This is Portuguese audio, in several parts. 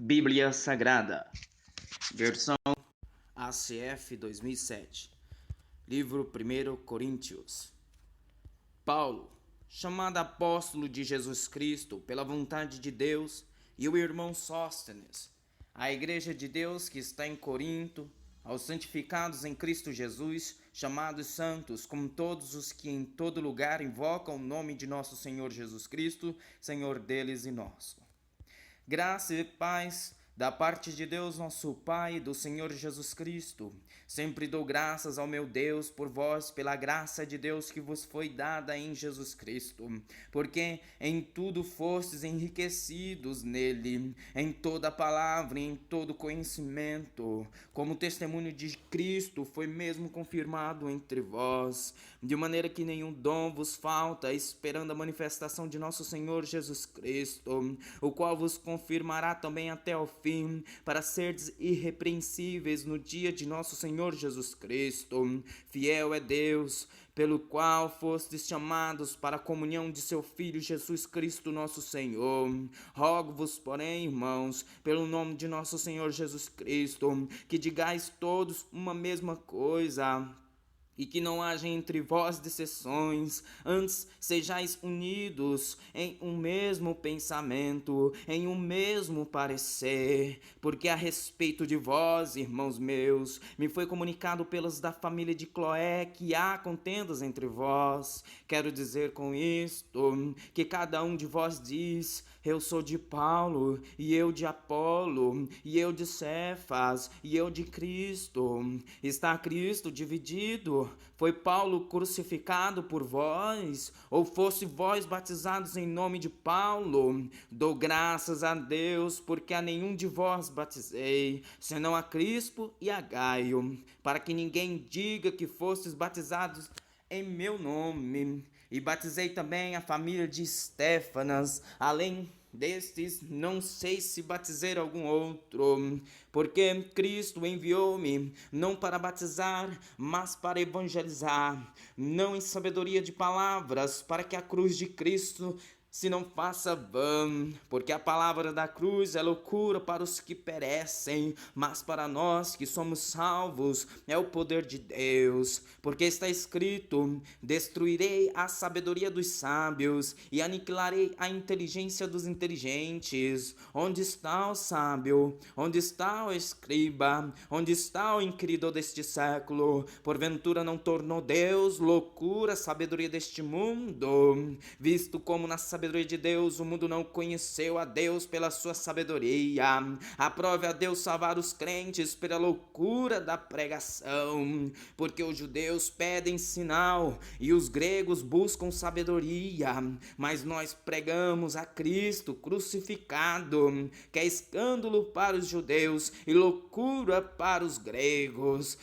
Bíblia Sagrada, versão ACF 2007, livro 1 Coríntios. Paulo, chamado apóstolo de Jesus Cristo pela vontade de Deus, e o irmão Sóstenes, à igreja de Deus que está em Corinto, aos santificados em Cristo Jesus, chamados santos, como todos os que em todo lugar invocam o nome de nosso Senhor Jesus Cristo, Senhor deles e nosso. Graça e paz da parte de Deus nosso Pai e do Senhor Jesus Cristo. Sempre dou graças ao meu Deus por vós, pela graça de Deus que vos foi dada em Jesus Cristo, porque em tudo fostes enriquecidos nele, em toda palavra e em todo conhecimento, como o testemunho de Cristo foi mesmo confirmado entre vós, de maneira que nenhum dom vos falta, esperando a manifestação de nosso Senhor Jesus Cristo, o qual vos confirmará também até o fim, para serdes irrepreensíveis no dia de nosso Senhor Jesus Cristo. Fiel é Deus, pelo qual fostes chamados para a comunhão de seu Filho Jesus Cristo nosso Senhor. Rogo-vos, porém, irmãos, pelo nome de nosso Senhor Jesus Cristo, que digais todos uma mesma coisa, e que não haja entre vós dissensões, antes sejais unidos em um mesmo pensamento, em um mesmo parecer, porque a respeito de vós, irmãos meus, me foi comunicado pelos da família de Cloé que há contendas entre vós. Quero dizer com isto que cada um de vós diz: eu sou de Paulo, e eu de Apolo, e eu de Cefas, e eu de Cristo. Está Cristo dividido? Foi Paulo crucificado por vós? Ou fosse vós batizados em nome de Paulo? Dou graças a Deus, porque a nenhum de vós batizei, senão a Crispo e a Gaio, para que ninguém diga que fostes batizados em meu nome. E batizei também a família de Estéfanas. Além destes, não sei se batizei algum outro, porque Cristo enviou-me, não para batizar, mas para evangelizar, não em sabedoria de palavras, para que a cruz de Cristo se não faça vã, porque a palavra da cruz é loucura para os que perecem, mas para nós que somos salvos é o poder de Deus. Porque está escrito: destruirei a sabedoria dos sábios e aniquilarei a inteligência dos inteligentes. Onde está o sábio? Onde está o escriba? Onde está o inquiridor deste século? Porventura não tornou Deus loucura a sabedoria deste mundo? Visto como na sabedoria de Deus o mundo não conheceu a Deus pela sua sabedoria, aprove a Deus salvar os crentes pela loucura da pregação, porque os judeus pedem sinal e os gregos buscam sabedoria, mas nós pregamos a Cristo crucificado, que é escândalo para os judeus e loucura para os gregos.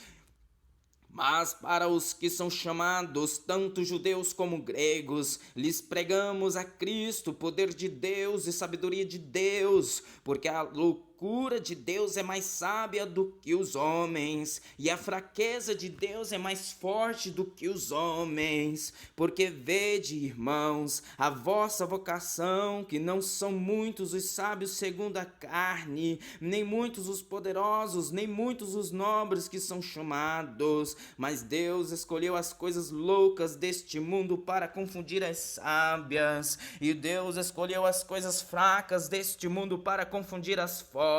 Mas para os que são chamados, tanto judeus como gregos, lhes pregamos a Cristo, poder de Deus e sabedoria de Deus, porque a loucura de Deus é mais sábia do que os homens, e a fraqueza de Deus é mais forte do que os homens. Porque vede, irmãos, a vossa vocação, que não são muitos os sábios segundo a carne, nem muitos os poderosos, nem muitos os nobres que são chamados, mas Deus escolheu as coisas loucas deste mundo para confundir as sábias, e Deus escolheu as coisas fracas deste mundo para confundir as fortes,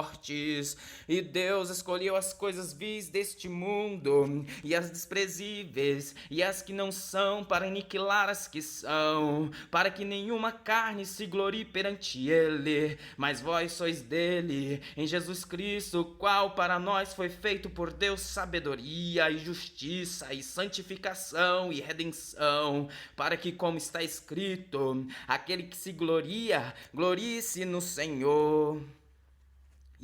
e Deus escolheu as coisas vis deste mundo, e as desprezíveis, e as que não são, para aniquilar as que são, para que nenhuma carne se glorie perante ele. Mas vós sois dele, em Jesus Cristo, o qual para nós foi feito por Deus sabedoria e justiça e santificação e redenção, para que, como está escrito, aquele que se gloria, glorie-se no Senhor.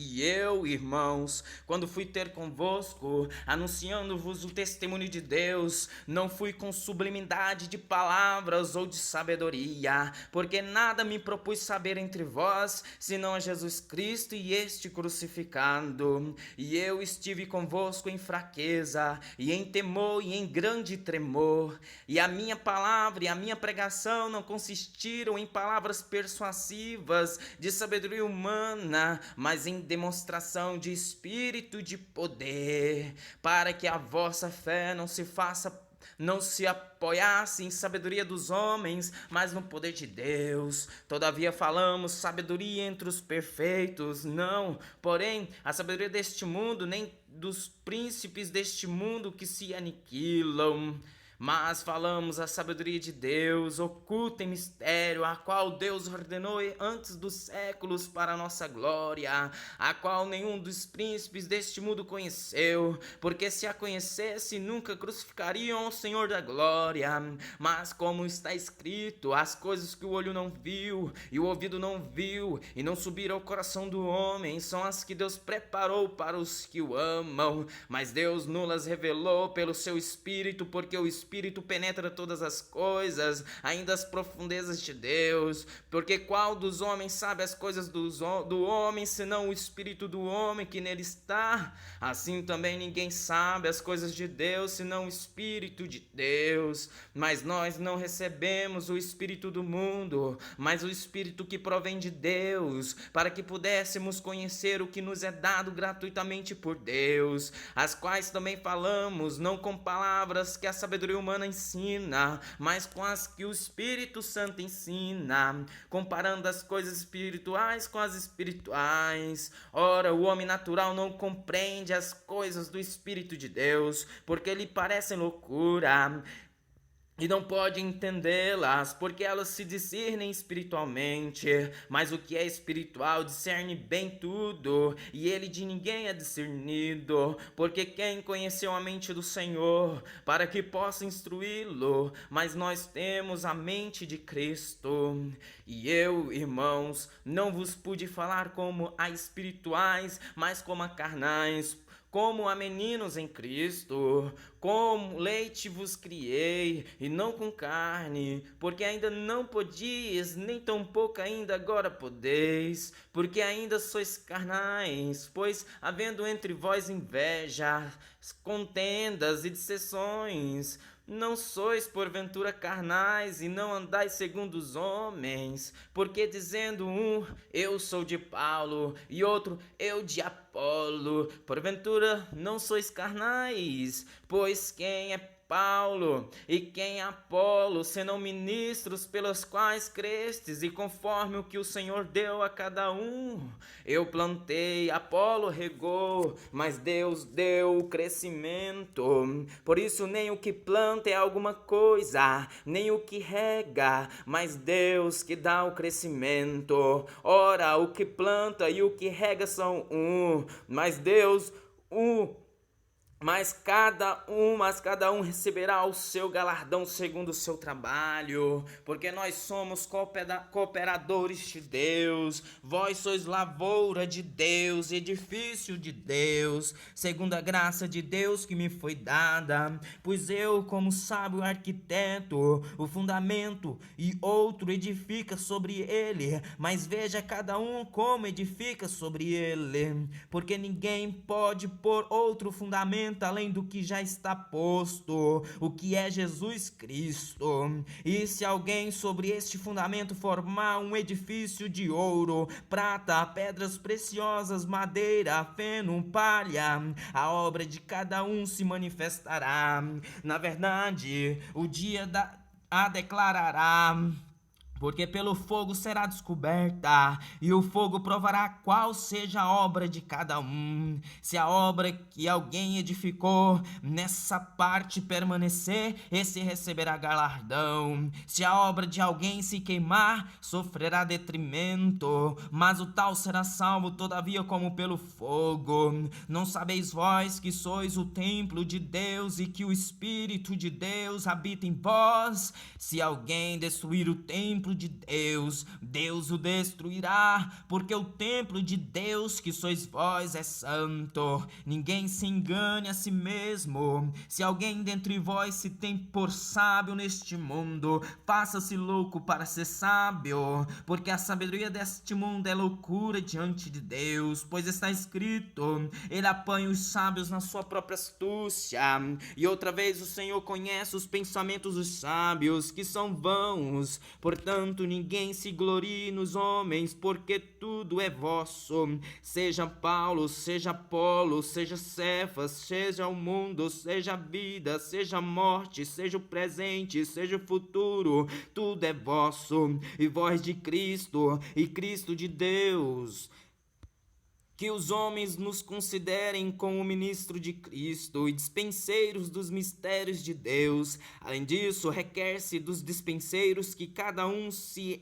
E eu, irmãos, quando fui ter convosco, anunciando-vos o testemunho de Deus, não fui com sublimidade de palavras ou de sabedoria, porque nada me propus saber entre vós, senão a Jesus Cristo e este crucificado. E eu estive convosco em fraqueza, e em temor, e em grande tremor. E a minha palavra e a minha pregação não consistiram em palavras persuasivas de sabedoria humana, mas em demonstração de espírito de poder, para que a vossa fé não se apoiasse em sabedoria dos homens, mas no poder de Deus. Todavia falamos sabedoria entre os perfeitos, não, porém, a sabedoria deste mundo, nem dos príncipes deste mundo que se aniquilam. Mas falamos a sabedoria de Deus, oculta em mistério, a qual Deus ordenou antes dos séculos para a nossa glória, a qual nenhum dos príncipes deste mundo conheceu, porque se a conhecesse, nunca crucificariam o Senhor da glória. Mas como está escrito, as coisas que o olho não viu, e o ouvido não viu, e não subiram ao coração do homem, são as que Deus preparou para os que o amam. Mas Deus nulas revelou pelo seu Espírito, porque o Espírito penetra todas as coisas, ainda as profundezas de Deus. Porque qual dos homens sabe as coisas do homem, senão o Espírito do homem que nele está? Assim também ninguém sabe as coisas de Deus, senão o Espírito de Deus. Mas nós não recebemos o Espírito do mundo, mas o Espírito que provém de Deus, para que pudéssemos conhecer o que nos é dado gratuitamente por Deus, as quais também falamos, não com palavras que a sabedoria humana ensina, mas com as que o Espírito Santo ensina, comparando as coisas espirituais com as espirituais. Ora, o homem natural não compreende as coisas do Espírito de Deus, porque lhe parecem loucura, e não pode entendê-las, porque elas se discernem espiritualmente. Mas o que é espiritual discerne bem tudo, e ele de ninguém é discernido. Porque quem conheceu a mente do Senhor, para que possa instruí-lo? Mas nós temos a mente de Cristo. E eu, irmãos, não vos pude falar como a espirituais, mas como a carnais, como a meninos em Cristo. Com leite vos criei, e não com carne, porque ainda não podias, nem tampouco ainda agora podeis, porque ainda sois carnais. Pois, havendo entre vós inveja, contendas e dissensões, não sois porventura carnais, e não andais segundo os homens? Porque dizendo um, eu sou de Paulo, e outro, eu de Apolo, porventura não sois carnais? Pois quem é Paulo e quem é Apolo, senão ministros pelos quais crestes, e conforme o que o Senhor deu a cada um? Eu plantei, Apolo regou, mas Deus deu o crescimento. Por isso nem o que planta é alguma coisa, nem o que rega, mas Deus que dá o crescimento. Ora, o que planta e o que rega são um, mas Deus mas cada um receberá o seu galardão segundo o seu trabalho, porque nós somos cooperadores de Deus. Vós sois lavoura de Deus, edifício de Deus, segundo a graça de Deus que me foi dada. Pois eu, como sábio arquiteto, o fundamento, e outro edifica sobre ele, mas veja cada um como edifica sobre ele, porque ninguém pode pôr outro fundamento além do que já está posto, o que é Jesus Cristo. E se alguém sobre este fundamento formar um edifício de ouro, prata, pedras preciosas, madeira, feno, palha, a obra de cada um se manifestará. Na verdade, o dia a declarará, porque pelo fogo será descoberta, e o fogo provará qual seja a obra de cada um. Se a obra que alguém edificou nessa parte permanecer, esse receberá galardão. Se a obra de alguém se queimar, sofrerá detrimento, mas o tal será salvo todavia como pelo fogo. Não sabeis vós que sois o templo de Deus, e que o Espírito de Deus habita em vós? Se alguém destruir o templo de Deus, Deus o destruirá, porque o templo de Deus que sois vós é santo. Ninguém se engane a si mesmo. Se alguém dentre vós se tem por sábio neste mundo, faça-se louco para ser sábio, porque a sabedoria deste mundo é loucura diante de Deus. Pois está escrito, ele apanha os sábios na sua própria astúcia. E outra vez, o Senhor conhece os pensamentos dos sábios, que são vãos. Portanto, Portanto, ninguém se glorie nos homens, porque tudo é vosso. Seja Paulo, seja Apolo, seja Cefas, seja o mundo, seja a vida, seja a morte, seja o presente, seja o futuro, tudo é vosso, e vós de Cristo, e Cristo de Deus. Que os homens nos considerem como ministro de Cristo e dispenseiros dos mistérios de Deus. Além disso, requer-se dos dispenseiros que cada um se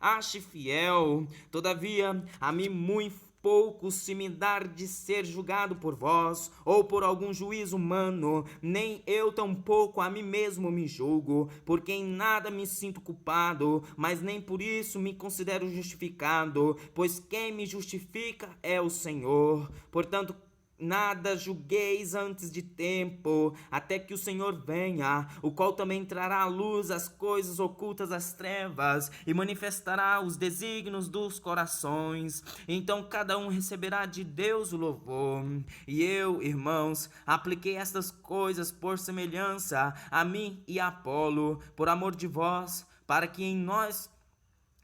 ache fiel. Todavia, a mim muito pouco se me dar de ser julgado por vós, ou por algum juízo humano, nem eu tampouco a mim mesmo me julgo, porque em nada me sinto culpado, mas nem por isso me considero justificado, pois quem me justifica é o Senhor. Portanto, nada julgueis antes de tempo, até que o Senhor venha, o qual também trará à luz as coisas ocultas das trevas e manifestará os desígnios dos corações. Então cada um receberá de Deus o louvor. E eu, irmãos, apliquei estas coisas por semelhança a mim e a Apolo, por amor de vós, para que em nós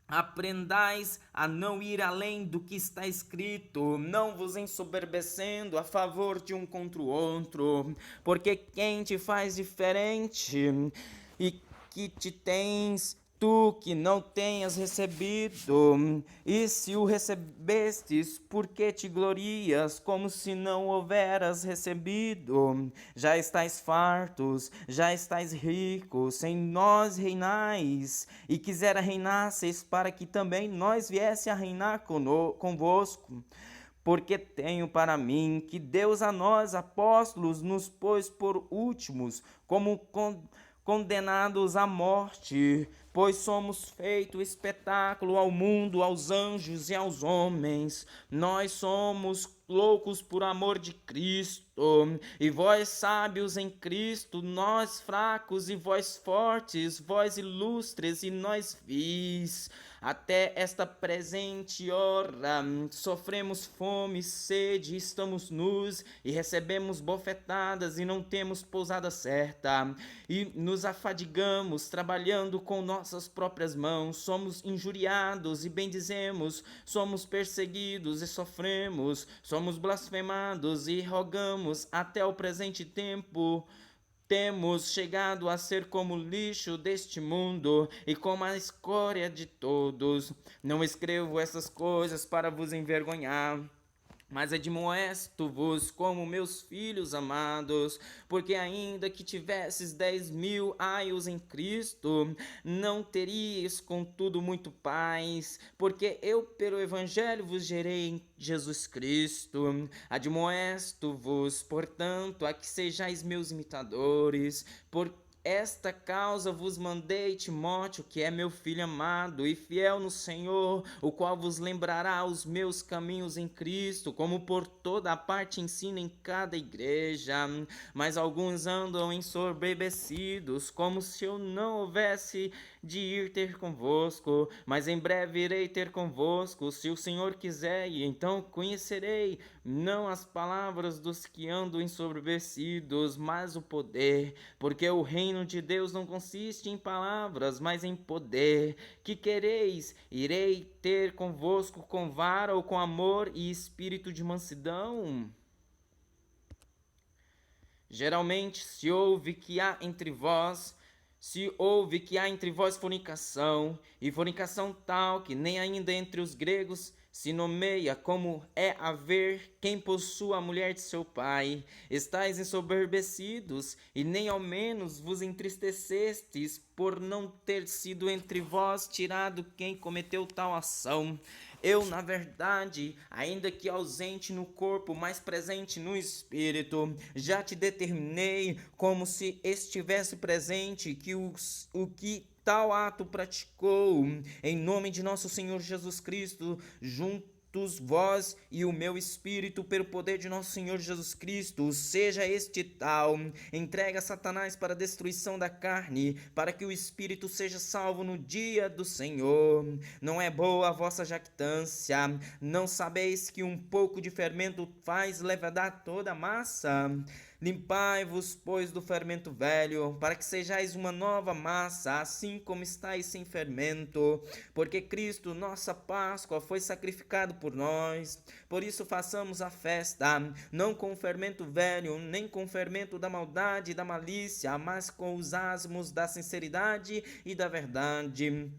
aprendais a não ir além do que está escrito, não vos ensoberbecendo a favor de um contra o outro, porque quem te faz diferente e que te tens tu que não tenhas recebido, e se o recebestes, por que te glorias como se não houveras recebido? Já estais fartos, já estais ricos, em nós reinais, e quisera reinasseis para que também nós viesse a reinar convosco. Porque tenho para mim que Deus a nós, apóstolos, nos pôs por últimos, como condenados à morte, pois somos feito espetáculo ao mundo, aos anjos e aos homens. Nós somos loucos por amor de Cristo, e vós sábios em Cristo, nós fracos e vós fortes, vós ilustres e nós vis. Até esta presente hora sofremos fome, sede, estamos nus e recebemos bofetadas e não temos pousada certa, e nos afadigamos trabalhando com nossas próprias mãos, somos injuriados e bendizemos, somos perseguidos e sofremos, somos blasfemados e rogamos até o presente tempo. Temos chegado a ser como lixo deste mundo e como a escória de todos. Não escrevo essas coisas para vos envergonhar, mas admoesto-vos como meus filhos amados, porque ainda que tivesses 10.000 aios em Cristo, não teríeis contudo muito paz, porque eu pelo Evangelho vos gerei em Jesus Cristo. Admoesto-vos, portanto, a que sejais meus imitadores, por esta causa vos mandei Timóteo, que é meu filho amado e fiel no Senhor, o qual vos lembrará os meus caminhos em Cristo, como por toda a parte ensina em cada igreja. Mas alguns andam ensoberbecidos, como se eu não houvesse de ir ter convosco, mas em breve irei ter convosco, se o Senhor quiser, e então conhecerei, não as palavras dos que andam ensoberbecidos, mas o poder, porque o reino de Deus não consiste em palavras, mas em poder. Que quereis? Irei ter convosco com vara ou com amor e espírito de mansidão? Geralmente se ouve que há entre vós fornicação, e fornicação tal que nem ainda entre os gregos se nomeia, como é haver quem possua a mulher de seu pai. Estais ensoberbecidos, e nem ao menos vos entristecestes por não ter sido entre vós tirado quem cometeu tal ação. Eu, na verdade, ainda que ausente no corpo, mas presente no espírito, já te determinei como se estivesse presente que o que tal ato praticou, em nome de nosso Senhor Jesus Cristo, juntos vós e o meu espírito, pelo poder de nosso Senhor Jesus Cristo, seja este tal, entrega a Satanás para a destruição da carne, para que o espírito seja salvo no dia do Senhor. Não é boa a vossa jactância, não sabeis que um pouco de fermento faz levedar toda a massa? Limpai-vos, pois, do fermento velho, para que sejais uma nova massa, assim como estáis sem fermento. Porque Cristo, nossa Páscoa, foi sacrificado por nós. Por isso façamos a festa, não com o fermento velho, nem com o fermento da maldade e da malícia, mas com os asmos da sinceridade e da verdade.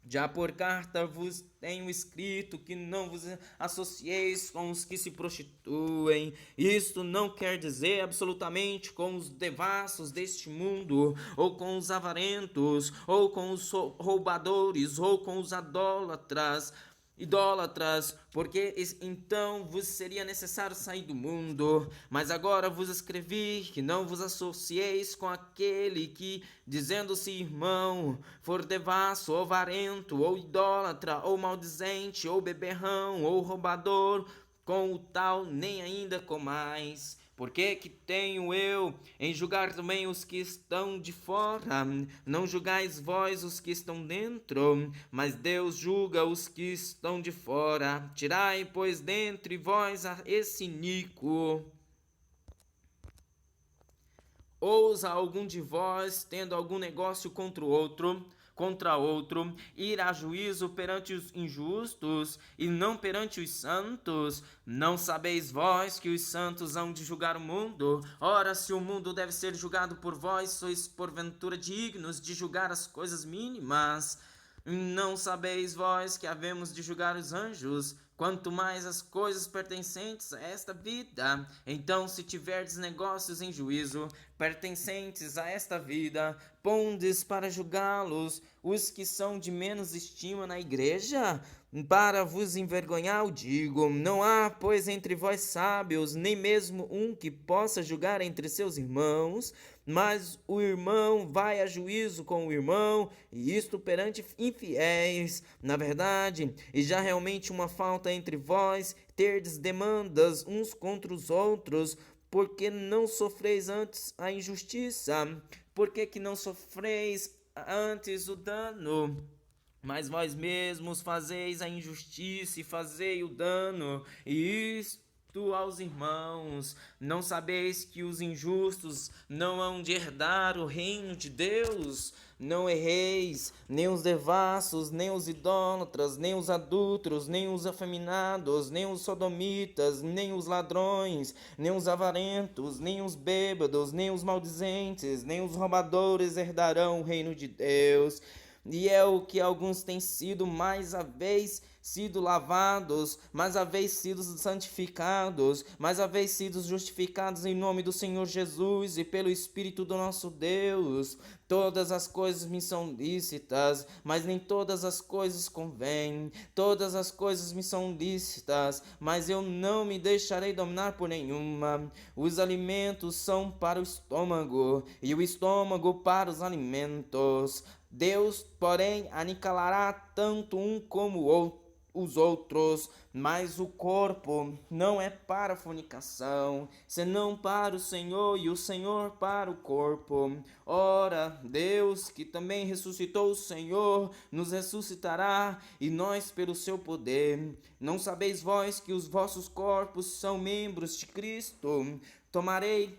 Já por carta vos tenho escrito que não vos associeis com os que se prostituem. Isto não quer dizer absolutamente com os devassos deste mundo, ou com os avarentos, ou com os roubadores, ou com os idólatras, porque então vos seria necessário sair do mundo. Mas agora vos escrevi que não vos associeis com aquele que, dizendo-se irmão, for devasso, ou avarento, ou idólatra, ou maldizente, ou beberrão, ou roubador, com o tal nem ainda comais. Porque que tenho eu em julgar também os que estão de fora? Não julgais vós os que estão dentro, mas Deus julga os que estão de fora. Tirai, pois, dentre vós esse iníquo. Ousa algum de vós, tendo algum negócio contra outro, ir a juízo perante os injustos e não perante os santos? Não sabeis vós que os santos hão de julgar o mundo? Ora, se o mundo deve ser julgado por vós, sois porventura dignos de julgar as coisas mínimas? Não sabeis vós que havemos de julgar os anjos? Quanto mais as coisas pertencentes a esta vida. Então, se tiverdes negócios em juízo, pertencentes a esta vida, pondes para julgá-los os que são de menos estima na igreja? Para vos envergonhar, o digo, não há, pois, entre vós sábios, nem mesmo um que possa julgar entre seus irmãos, mas o irmão vai a juízo com o irmão, e isto perante infiéis. Na verdade, e já realmente uma falta entre vós, terdes demandas uns contra os outros, porque não sofreis antes a injustiça? Porque que não sofreis antes o dano? Mas vós mesmos fazeis a injustiça e fazei o dano, e isto aos irmãos. Não sabeis que os injustos não hão de herdar o reino de Deus? Não erreis, nem os devassos, nem os idólatras, nem os adúlteros, nem os afeminados, nem os sodomitas, nem os ladrões, nem os avarentos, nem os bêbados, nem os maldizentes, nem os roubadores herdarão o reino de Deus. E é o que alguns têm sido, mais haveis sido lavados, mais haveis sido santificados, mais haveis sido justificados em nome do Senhor Jesus e pelo Espírito do nosso Deus. Todas as coisas me são lícitas, mas nem todas as coisas convêm. Todas as coisas me são lícitas, mas eu não me deixarei dominar por nenhuma. Os alimentos são para o estômago, e o estômago para os alimentos. Deus, porém, aniquilará tanto um como os outros, mas o corpo não é para a fornicação, senão para o Senhor, e o Senhor para o corpo. Ora, Deus, que também ressuscitou o Senhor, nos ressuscitará, e nós pelo seu poder. Não sabeis vós que os vossos corpos são membros de Cristo? Tomarei,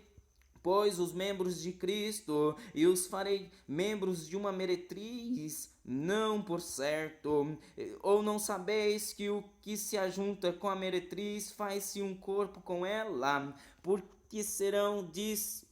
pois, os membros de Cristo e os farei membros de uma meretriz? Não, por certo. Ou não sabeis que o que se ajunta com a meretriz faz-se um corpo com ela? Porque serão, disse,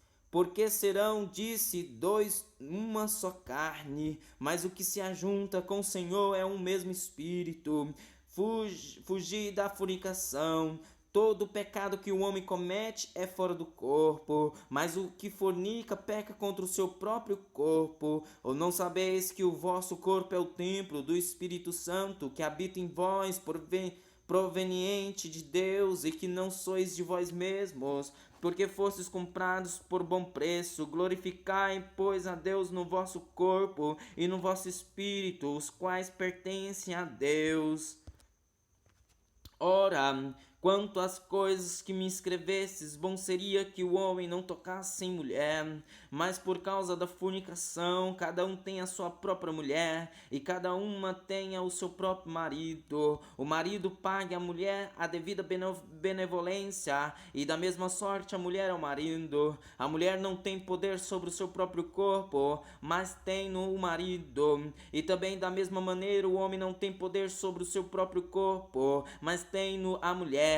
dois uma só carne. Mas o que se ajunta com o Senhor é um mesmo espírito. Fugi da fornicação. Todo pecado que o homem comete é fora do corpo, mas o que fornica peca contra o seu próprio corpo. Ou não sabeis que o vosso corpo é o templo do Espírito Santo, que habita em vós, proveniente de Deus, e que não sois de vós mesmos, porque fostes comprados por bom preço? Glorificai, pois, a Deus no vosso corpo e no vosso espírito, os quais pertencem a Deus. Ora, Quanto às coisas que me escrevestes, bom seria que o homem não tocasse em mulher, mas por causa da fornicação, cada um tem a sua própria mulher, e cada uma tenha o seu próprio marido. O marido pague à mulher a devida benevolência, e da mesma sorte a mulher ao marido. A mulher não tem poder sobre o seu próprio corpo, mas tem-no o marido. E também da mesma maneira o homem não tem poder sobre o seu próprio corpo, mas tem-no a mulher.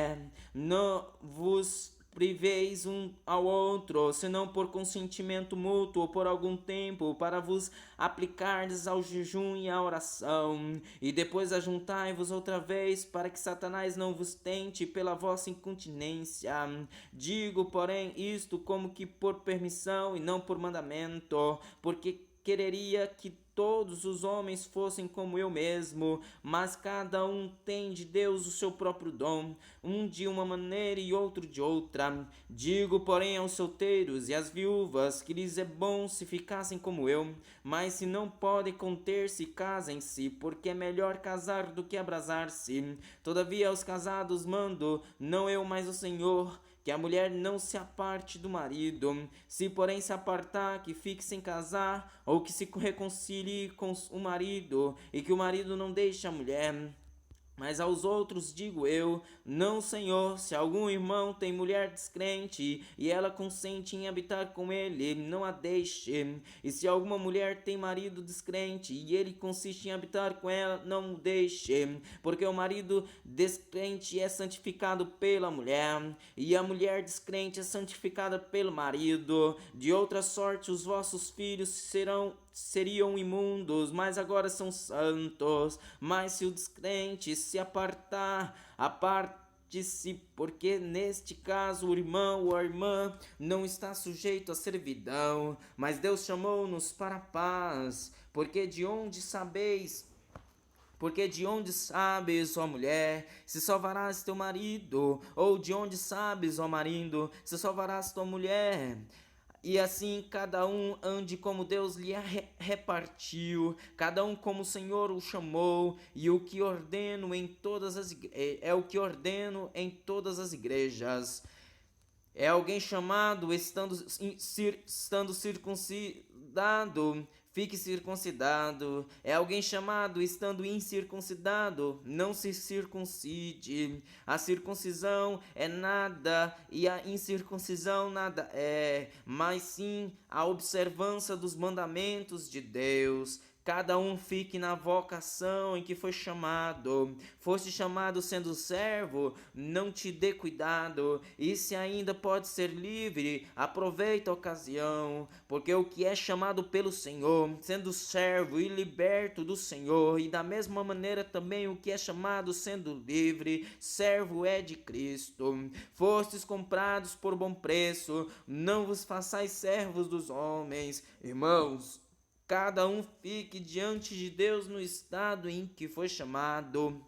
Não vos priveis um ao outro, senão por consentimento mútuo por algum tempo, para vos aplicardes ao jejum e à oração, e depois ajuntai-vos outra vez, para que Satanás não vos tente pela vossa incontinência. Digo, porém, isto como que por permissão e não por mandamento, porque quereria que todos os homens fossem como eu mesmo, mas cada um tem de Deus o seu próprio dom, um de uma maneira e outro de outra. Digo, porém, aos solteiros e às viúvas que lhes é bom se ficassem como eu, mas se não podem conter-se, casem-se, porque é melhor casar do que abrasar-se. Todavia aos casados mando, não eu, mas o Senhor, que a mulher não se aparte do marido. Se porém se apartar, que fique sem casar, ou que se reconcilie com o marido, e que o marido não deixe a mulher. Mas aos outros digo eu, não, Senhor, se algum irmão tem mulher descrente e ela consente em habitar com ele, não a deixe. E se alguma mulher tem marido descrente e ele consiste em habitar com ela, não o deixe. Porque o marido descrente é santificado pela mulher, e a mulher descrente é santificada pelo marido. De outra sorte, os vossos filhos seriam imundos, mas agora são santos. Mas se o descrente se apartar, aparte-se, porque neste caso o irmão ou a irmã não está sujeito à servidão, mas Deus chamou-nos para a paz. Porque de onde sabes, ó mulher, se salvarás teu marido? Ou de onde sabes, ó marido, se salvarás tua mulher? E assim cada um ande como Deus lhe repartiu, cada um como o Senhor o chamou, e o que ordeno em todas as é o que ordeno em todas as igrejas. É alguém chamado estando circuncidado, fique circuncidado. É alguém chamado estando incircuncidado, não se circuncide. A circuncisão é nada e a incircuncisão nada é, mas sim a observância dos mandamentos de Deus. Cada um fique na vocação em que foi chamado. Foste chamado sendo servo, não te dê cuidado. E se ainda pode ser livre, aproveita a ocasião. Porque o que é chamado pelo Senhor, sendo servo e liberto do Senhor, e da mesma maneira também o que é chamado sendo livre, servo é de Cristo. Fostes comprados por bom preço, não vos façais servos dos homens. Irmãos, cada um fique diante de Deus no estado em que foi chamado.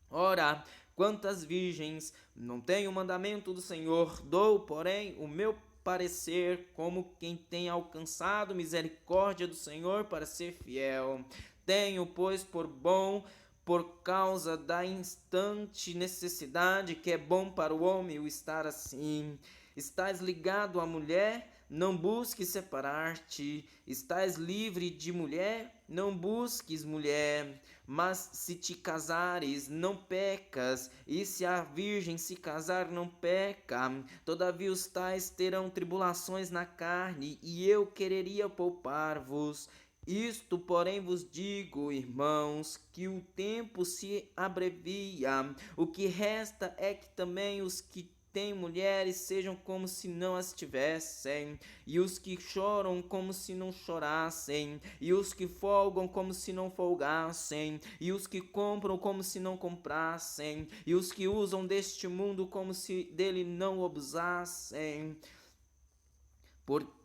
Ora, quantas virgens, não tenho o mandamento do Senhor, dou, porém, o meu parecer como quem tem alcançado misericórdia do Senhor para ser fiel. Tenho, pois, por bom, por causa da instante necessidade, que é bom para o homem o estar assim. Estás ligado à mulher? Não busques separar-te. Estás livre de mulher? Não busques mulher. Mas se te casares, não pecas. E se a virgem se casar, não peca. Todavia os tais terão tribulações na carne, e eu quereria poupar-vos. Isto, porém, vos digo, irmãos, que o tempo se abrevia. O que resta é que também os que têm mulheres sejam como se não as tivessem, e os que choram como se não chorassem, e os que folgam como se não folgassem, e os que compram como se não comprassem, e os que usam deste mundo como se dele não abusassem.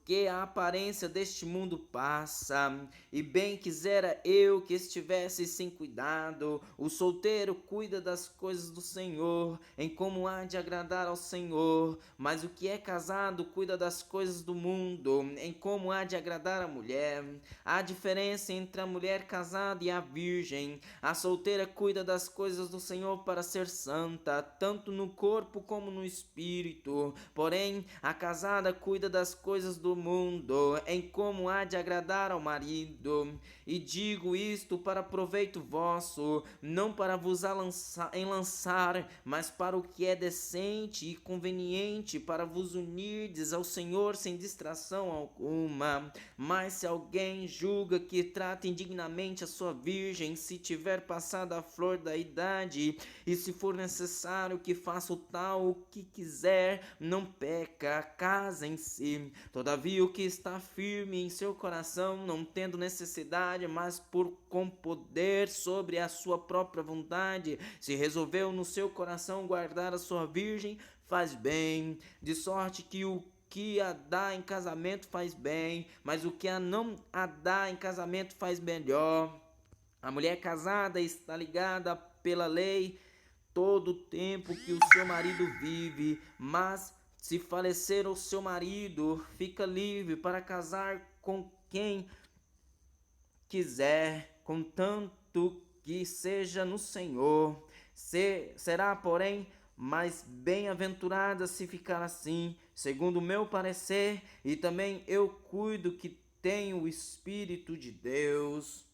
porque a aparência deste mundo passa, e bem quisera eu que estivesse sem cuidado. O solteiro cuida das coisas do Senhor, em como há de agradar ao Senhor, mas o que é casado cuida das coisas do mundo, em como há de agradar a mulher. Há diferença entre a mulher casada e a virgem. A solteira cuida das coisas do Senhor para ser santa, tanto no corpo como no espírito. Porém, a casada cuida das coisas do mundo, em como há de agradar ao marido. E digo isto para proveito vosso, não para vos enlaçar, mas para o que é decente e conveniente, para vos unirdes ao Senhor sem distração alguma. Mas se alguém julga que trata indignamente a sua virgem, se tiver passado a flor da idade, e se for necessário que faça o tal o que quiser, não peca, casem-se. Todavia o que está firme em seu coração, não tendo necessidade, mas com poder sobre a sua própria vontade, se resolveu no seu coração guardar a sua virgem, faz bem, de sorte que o que a dá em casamento faz bem, mas o que a não a dá em casamento faz melhor. A mulher casada está ligada pela lei todo o tempo que o seu marido vive, mas se falecer o seu marido, fica livre para casar com quem quiser, contanto que seja no Senhor. Será, porém, mais bem-aventurada se ficar assim, segundo o meu parecer, e também eu cuido que tenho o Espírito de Deus.